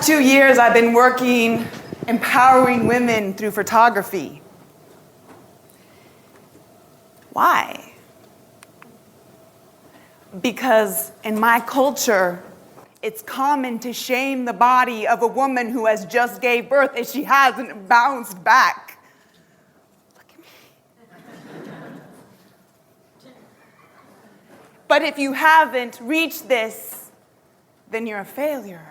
last 2 years, I've been working, empowering women through photography. Why? Because in my culture, it's common to shame the body of a woman who has just gave birth and she hasn't bounced back. Look at me. But if you haven't reached this, then you're a failure.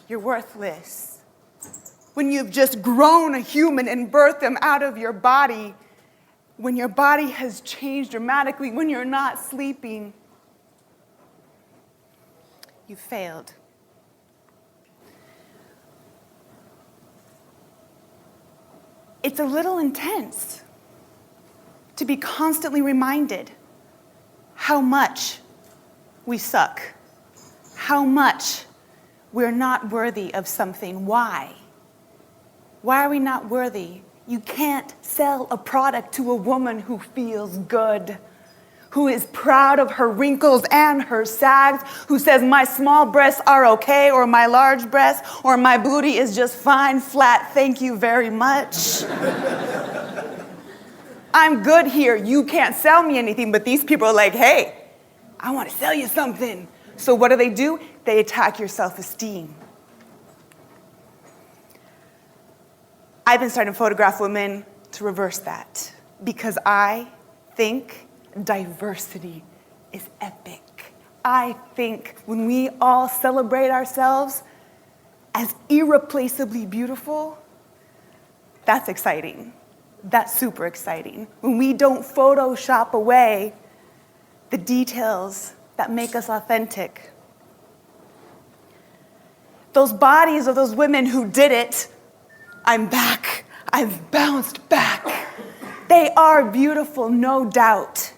You're worthless. When you've just grown a human and birthed them out of your body, when your body has changed dramatically, when you're not sleeping, you failed. It's a little intense to be constantly reminded how much we suck, how much we're not worthy of something. Why? Why are we not worthy? You can't sell a product to a woman who feels good, who is proud of her wrinkles and her sags, who says my small breasts are okay, or my large breasts, or my booty is just fine, flat, thank you very much. I'm good here, you can't sell me anything, but these people are like, hey, I want to sell you something. So what do? They attack your self-esteem. I've been starting to photograph women to reverse that because I think diversity is epic. I think when we all celebrate ourselves as irreplaceably beautiful, that's exciting. That's super exciting. When we don't Photoshop away the details that make us authentic. Those bodies of those women who did it, I'm back, I've bounced back. They are beautiful, no doubt.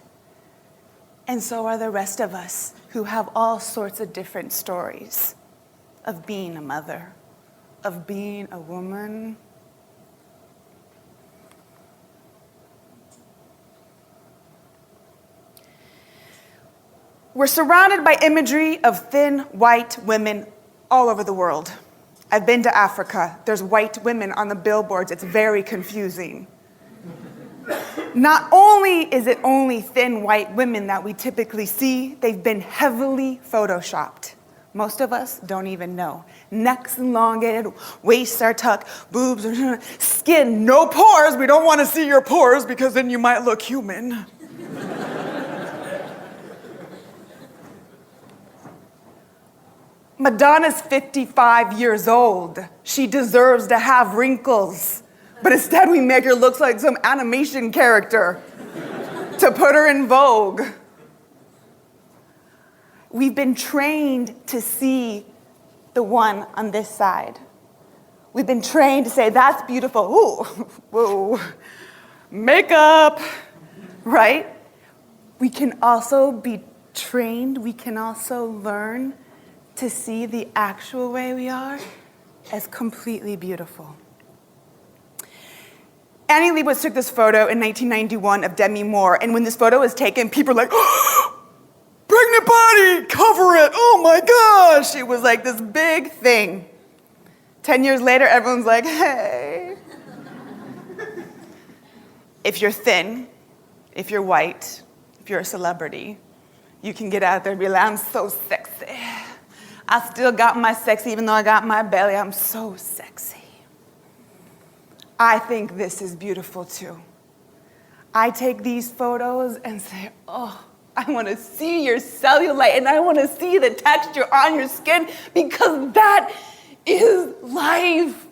And so are the rest of us who have all sorts of different stories of being a mother, of being a woman. We're surrounded by imagery of thin, white women all over the world. I've been to Africa. There's white women on the billboards. It's very confusing. Not only is it only thin white women that we typically see, they've been heavily photoshopped. Most of us don't even know. Necks elongated, waists are tucked, boobs are skin, no pores. We don't want to see your pores because then you might look human. Madonna's 55 years old. She deserves to have wrinkles. But instead we make her look like some animation character to put her in vogue. We've been trained to see the one on this side. We've been trained to say, that's beautiful. Ooh, whoa, makeup, right? We can also be trained, we can also learn to see the actual way we are as completely beautiful. Annie Leibovitz took this photo in 1991 of Demi Moore, and when this photo was taken, people were like, oh, pregnant body, cover it, oh my gosh. It was like this big thing. 10 years later, everyone's like, hey. If you're thin, if you're white, if you're a celebrity, you can get out there and be like, I'm so sexy. I still got my sexy, even though I got my belly, I'm so sexy. I think this is beautiful too. I take these photos and say, oh, I want to see your cellulite and I want to see the texture on your skin because that is life.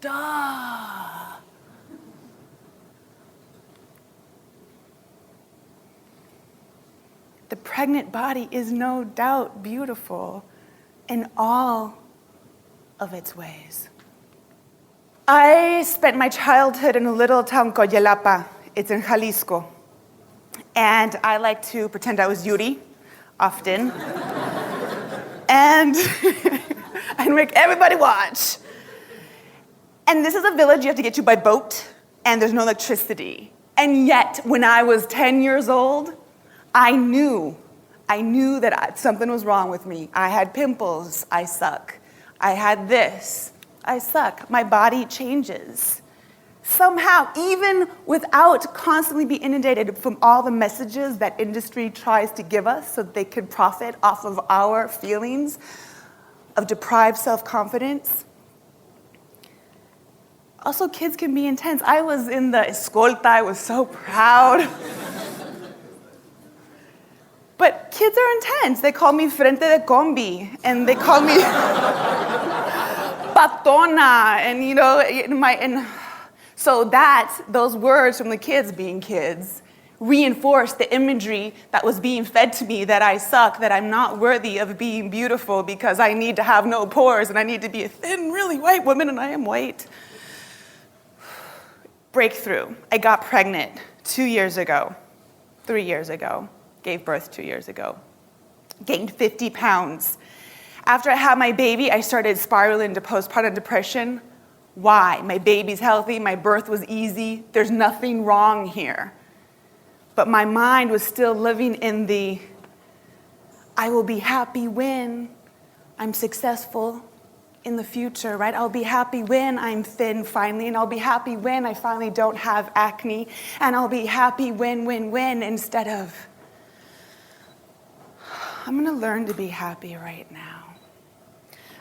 Duh. The pregnant body is no doubt beautiful in all of its ways. I spent my childhood in a little town called Yelapa. It's in Jalisco. And I like to pretend I was Yuri, often. And I'd make everybody watch. And this is a village you have to get to by boat, and there's no electricity. And yet, when I was 10 years old, I knew that something was wrong with me. I had pimples, I suck. I had this. I suck. My body changes. Somehow, even without constantly being inundated from all the messages that industry tries to give us so that they can profit off of our feelings of deprived self-confidence. Also, kids can be intense. I was in the escolta, I was so proud. But kids are intense. They call me frente de combi, and they call me patona, and you know, so those words from the kids being kids reinforced the imagery that was being fed to me that I suck, that I'm not worthy of being beautiful because I need to have no pores and I need to be a thin, really white woman, and I am white. Breakthrough. I got pregnant 2 years ago, 3 years ago, gave birth 2 years ago, gained 50 pounds. After I had my baby, I started spiraling into postpartum depression. Why? My baby's healthy, my birth was easy, there's nothing wrong here. But my mind was still living in the, I will be happy when I'm successful in the future, right? I'll be happy when I'm thin finally, and I'll be happy when I finally don't have acne, and I'll be happy when, instead of, I'm gonna learn to be happy right now.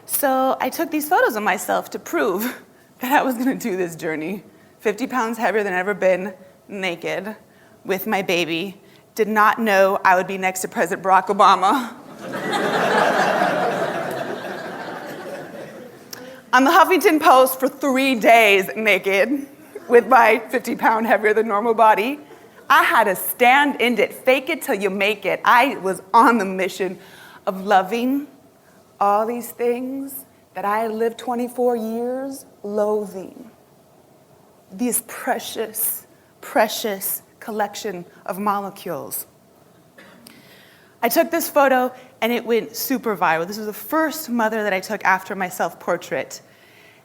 So I took these photos of myself to prove that I was gonna do this journey. 50 pounds heavier than I've ever been, naked, with my baby. Did not know I would be next to President Barack Obama. On the Huffington Post for 3 days naked with my 50-pound heavier than normal body. I had to stand in it, fake it till you make it. I was on the mission of loving all these things that I had lived 24 years loathing. This precious, precious collection of molecules. I took this photo and it went super viral. This was the first mother that I took after my self-portrait.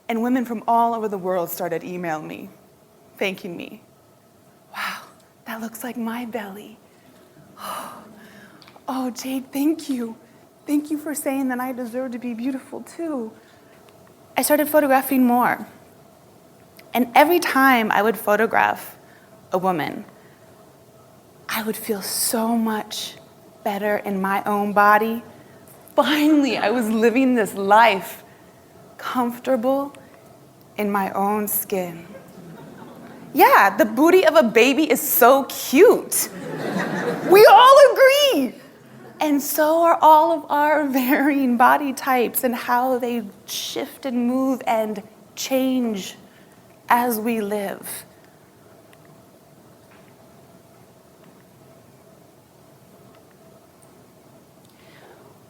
And women from all over the world started emailing me, thanking me. Wow, that looks like my belly. Oh, Jade, thank you. Thank you for saying that I deserve to be beautiful too. I started photographing more. And every time I would photograph a woman, I would feel so much better in my own body. Finally, I was living this life comfortable in my own skin. Yeah, the booty of a baby is so cute. We all agree. And so are all of our varying body types and how they shift and move and change as we live.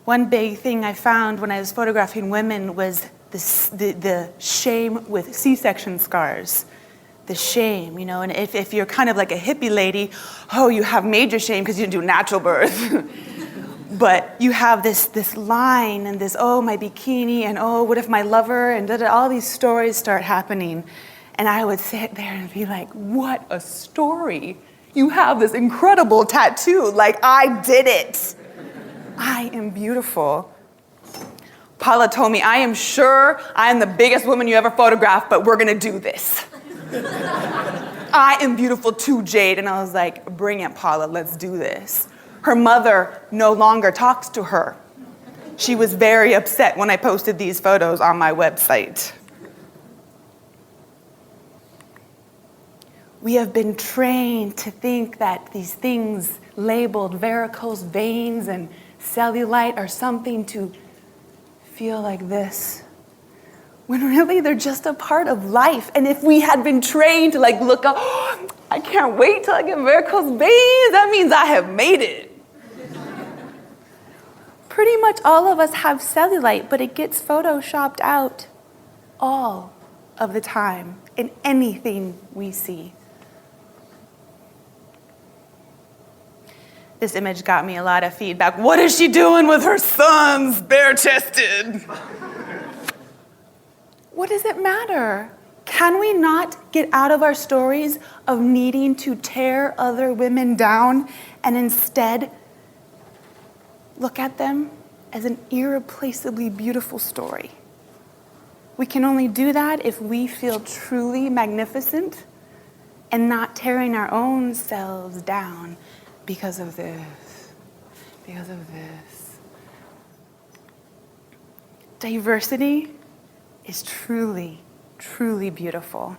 One big thing I found when I was photographing women was the shame with C-section scars. The shame, you know, and if you're kind of like a hippie lady, oh, you have major shame because you didn't do natural birth. But you have this line and this, oh, my bikini, and oh, what if my lover, and all these stories start happening. And I would sit there and be like, what a story. You have this incredible tattoo, like I did it. I am beautiful. Paula told me, I am sure I am the biggest woman you ever photographed, but we're gonna do this. I am beautiful too, Jade. And I was like, bring it, Paula, let's do this. Her mother no longer talks to her. She was very upset when I posted these photos on my website. We have been trained to think that these things labeled varicose veins and cellulite are something to feel like this, when really they're just a part of life. And if we had been trained to like look up, oh, I can't wait till I get varicose veins, that means I have made it. Pretty much all of us have cellulite, but it gets photoshopped out all of the time in anything we see. This image got me a lot of feedback. What is she doing with her sons bare-chested? What does it matter? Can we not get out of our stories of needing to tear other women down and instead look at them as an irreplaceably beautiful story? We can only do that if we feel truly magnificent and not tearing our own selves down because of this, because of this. Diversity is truly, truly beautiful.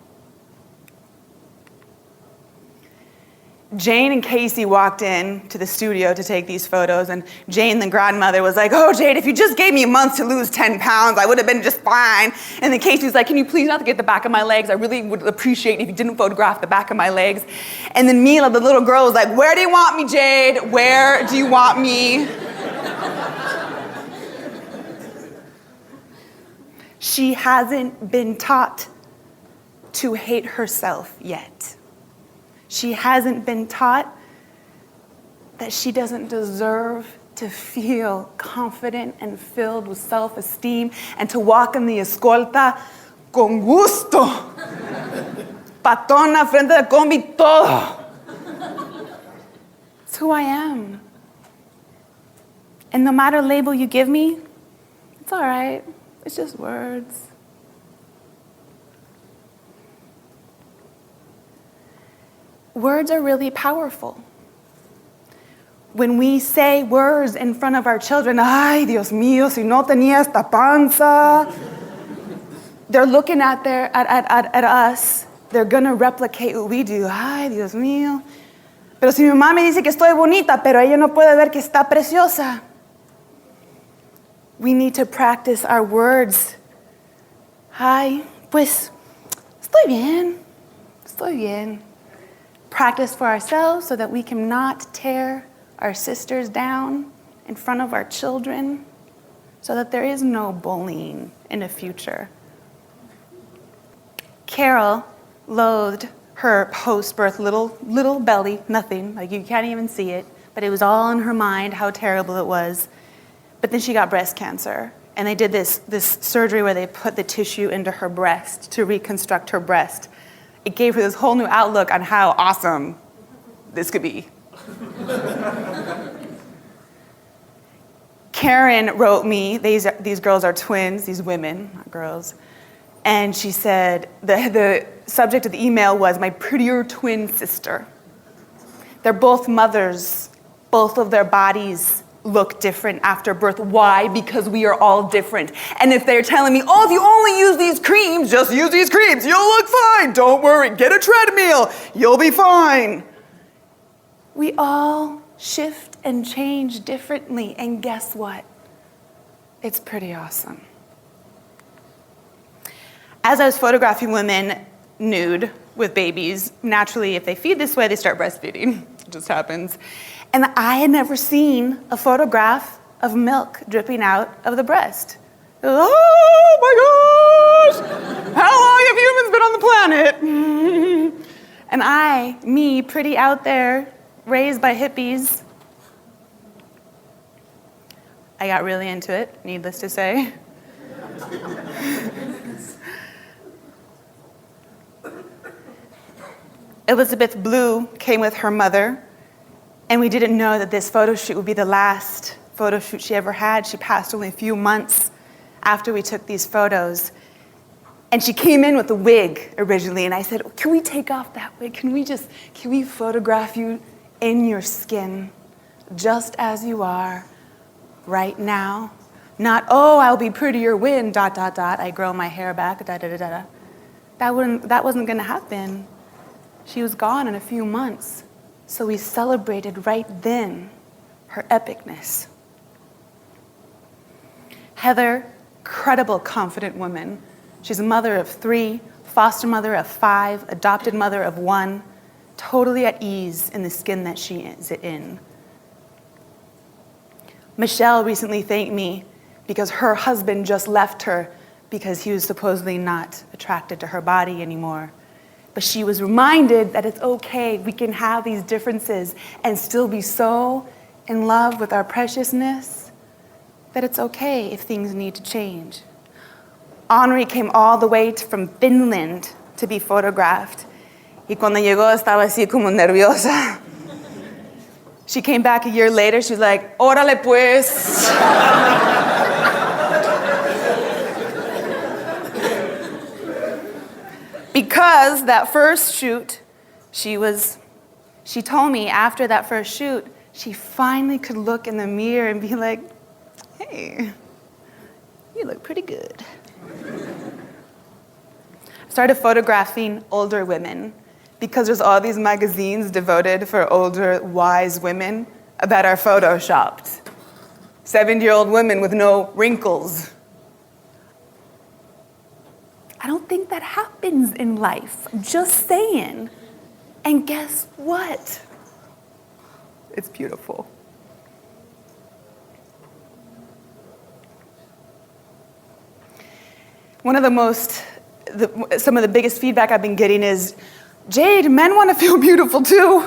Jane and Casey walked in to the studio to take these photos, and Jane, the grandmother, was like, "Oh, Jade, if you just gave me a month to lose 10 pounds, I would have been just fine." And then Casey was like, "Can you please not get the back of my legs? I really would appreciate it if you didn't photograph the back of my legs." And then Mila, the little girl, was like, "Where do you want me, Jade? Where do you want me?" She hasn't been taught to hate herself yet. She hasn't been taught that she doesn't deserve to feel confident and filled with self-esteem and to walk in the escolta con gusto. Patona frente de combi todo. It's who I am. And no matter label you give me, it's all right. It's just words. Words are really powerful. When we say words in front of our children, "Ay, Dios mío, si no tenía esta panza," they're looking at us. They're gonna replicate what we do. "Ay, Dios mío. Pero si mi mamá me dice que estoy bonita, pero ella no puede ver que está preciosa." We need to practice our words. "Ay, pues, estoy bien. Estoy bien." Practice for ourselves so that we cannot tear our sisters down in front of our children, so that there is no bullying in the future. Carol loathed her post-birth little belly, nothing, like you can't even see it, but it was all in her mind how terrible it was. But then she got breast cancer, and they did this surgery where they put the tissue into her breast to reconstruct her breast. It gave her this whole new outlook on how awesome this could be. Karen wrote me, these girls are twins, these women, not girls, and she said, the subject of the email was "my prettier twin sister." They're both mothers. Both of their bodies look different after birth. Why? Because we are all different. And if they're telling me, "Oh, if you only use these creams, just use these creams, you'll look fine. Don't worry, get a treadmill, you'll be fine." We all shift and change differently, and guess what? It's pretty awesome. As I was photographing women nude with babies, naturally, if they feed this way, they start breastfeeding. It just happens. And I had never seen a photograph of milk dripping out of the breast. Oh my gosh! How long have humans been on the planet? And me, pretty out there, raised by hippies, I got really into it, needless to say. Elizabeth Blue came with her mother, and we didn't know that this photo shoot would be the last photo shoot she ever had. She passed only a few months after we took these photos. And she came in with a wig originally, and I said, "Can we take off that wig? Can we photograph you in your skin, just as you are right now? Not, oh, I'll be prettier when, ... I grow my hair back, ... That wasn't gonna happen. She was gone in a few months. So we celebrated right then her epicness. Heather, incredible, confident woman. She's a mother of 3, foster mother of 5, adopted mother of 1, totally at ease in the skin that she is in. Michelle recently thanked me because her husband just left her because he was supposedly not attracted to her body anymore. But she was reminded that it's okay, we can have these differences and still be so in love with our preciousness that it's okay if things need to change. Henri came all the way from Finland to be photographed. Y cuando llegó estaba así como nerviosa. She came back a year later, she was like, "Órale pues." because that first shoot, she told me after that first shoot, she finally could look in the mirror and be like, hey, you look pretty good. I started photographing older women because there's all these magazines devoted for older, wise women that are photoshopped. 70-year-old women with no wrinkles. I don't think that happens in life. I'm just saying. And guess what? It's beautiful. Some of the biggest feedback I've been getting is, Jade, men want to feel beautiful too.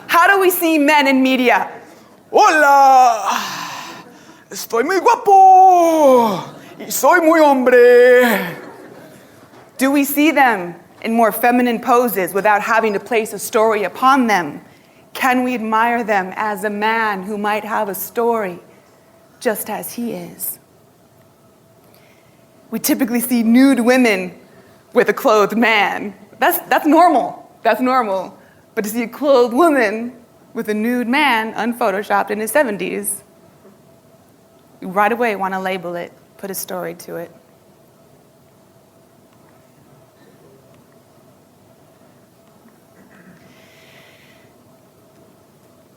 How do we see men in media? Hola, estoy muy guapo y soy muy hombre. Do we see them in more feminine poses without having to place a story upon them? Can we admire them as a man who might have a story just as he is? We typically see nude women with a clothed man. That's normal. That's normal. But to see a clothed woman with a nude man unphotoshopped in his 70s, you right away want to label it, put a story to it.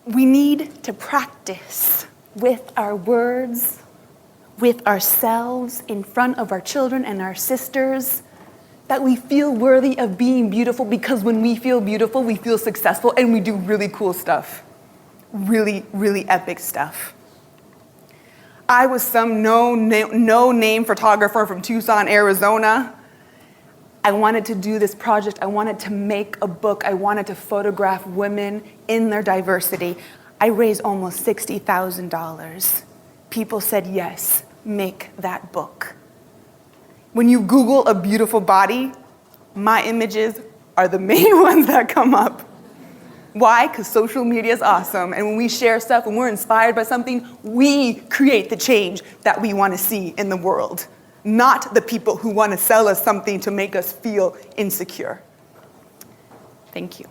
We need to practice with our words, with ourselves, in front of our children and our sisters, that we feel worthy of being beautiful, because when we feel beautiful, we feel successful and we do really cool stuff. Really, really epic stuff. I was some no-name photographer from Tucson, Arizona. I wanted to do this project. I wanted to make a book. I wanted to photograph women in their diversity. I raised almost $60,000. People said, yes, make that book. When you Google a beautiful body, my images are the main ones that come up. Why? Because social media is awesome. And when we share stuff, when we're inspired by something, we create the change that we want to see in the world, not the people who want to sell us something to make us feel insecure. Thank you.